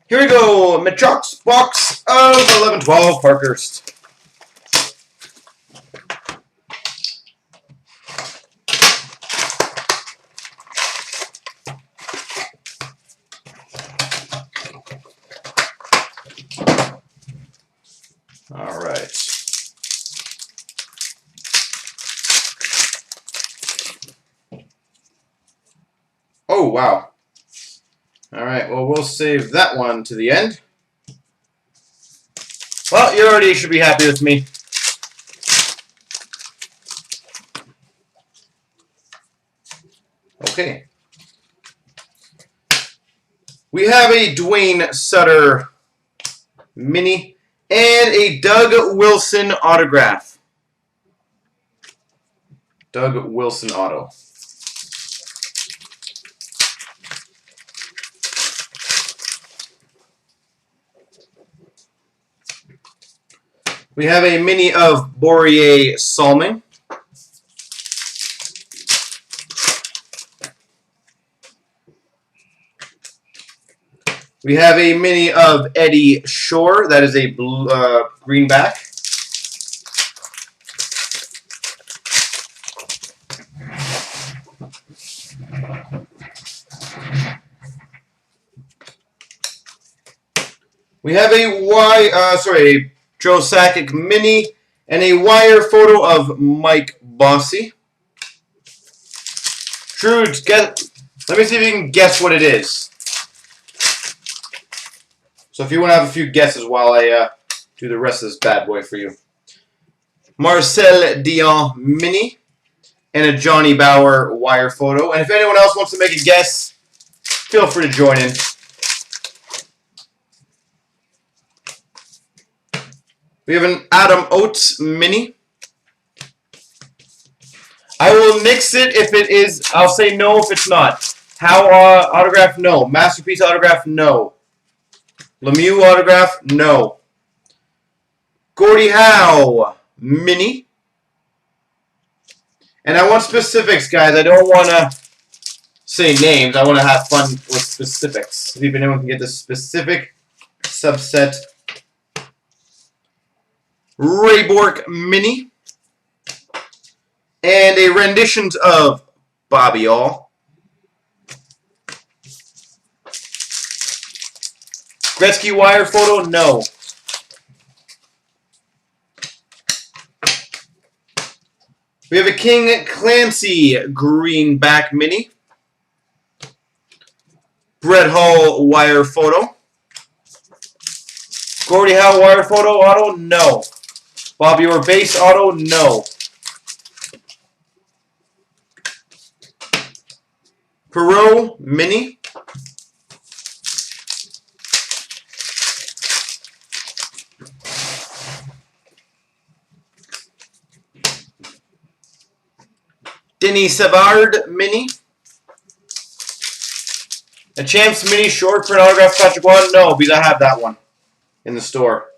Here we go, mehchok's box of 11-12 Parkhurst. All right. Oh, wow. All right, well, we'll save that one to the end. Well, you already should be happy with me. Okay. We have a Dwayne Sutter mini and a Doug Wilson autograph. Doug Wilson auto. We have a mini of Borje Salming. We have a mini of Eddie Shore. That is a blue, greenback. We have a Joe Sakic mini and a wire photo of Mike Bossy. Drew, let me see if you can guess what it is. So if you want to have a few guesses while I do the rest of this bad boy for you. Marcel Dion mini and a Johnny Bauer wire photo. And if anyone else wants to make a guess, feel free to join in. We have an Adam Oates mini. I will nix it if it is. I'll say no if it's not. Howe autograph, no. Masterpiece autograph, no. Lemieux autograph, no. Gordie Howe mini. And I want specifics, guys. I don't want to say names. I want to have fun with specifics. If anyone can get the specific subset. Ray Bork mini. And a renditions of Bobby All. Gretzky wire photo, no. We have a King Clancy greenback mini. Brett Hull wire photo. Gordie Howe wire photo auto, no. Bobby Orr base auto, no. Perot mini. Denis Savard mini. A Champs mini short print autograph Patrick Watt, no, because I have that one in the store.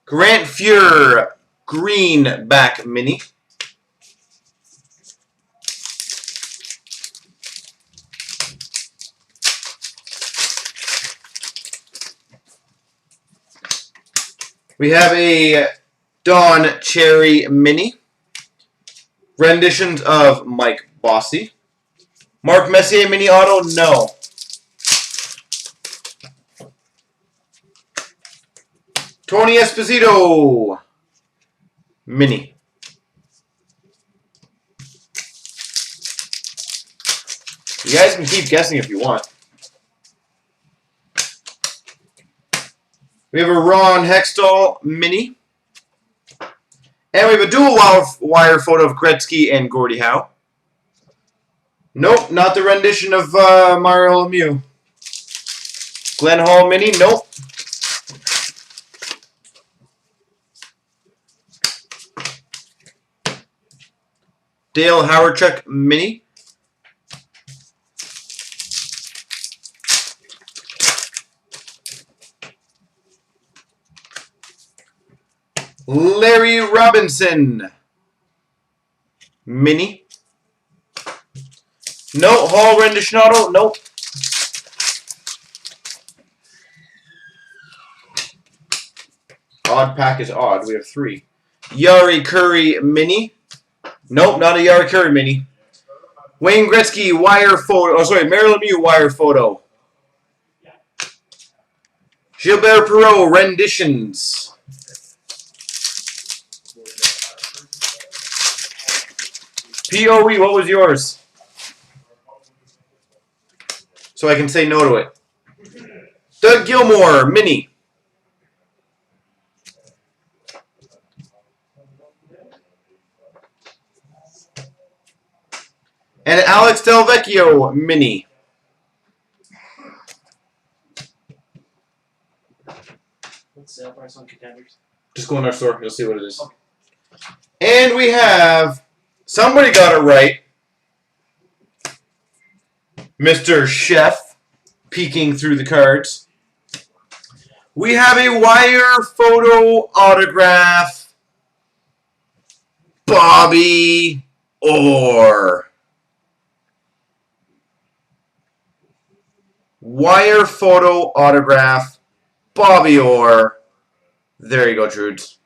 Grant Fuhr greenback mini. We have a Don Cherry mini. Renditions of Mike Bossy. Mark Messier mini auto, no. Tony Esposito mini. You guys can keep guessing if you want. We have a Ron Hextall mini. And we have a dual wire photo of Gretzky and Gordie Howe. Nope, not the rendition of Mario Lemieux. Glenn Hall mini, nope. Dale Hawerchuk mini. Larry Robinson mini. No. Hall rendition auto, nope. odd pack is odd. We have 3. Yari Curry Mini. Nope, not a Yari Curry Mini. Wayne Gretzky wire photo. Oh, sorry, Marilyn Mew wire photo. Gilbert Perreault renditions. POE, what was yours? So I can say no to it. Doug Gilmour Mini. And Alex Delvecchio Mini. What's the sale price on contenders? Just go in our store. You'll see what it is. Okay. And we have... Somebody got it right. Mr. Chef peeking through the cards. We have a wire photo autograph. Bobby Orr. Wire photo autograph. Bobby Orr. There you go, Trudes.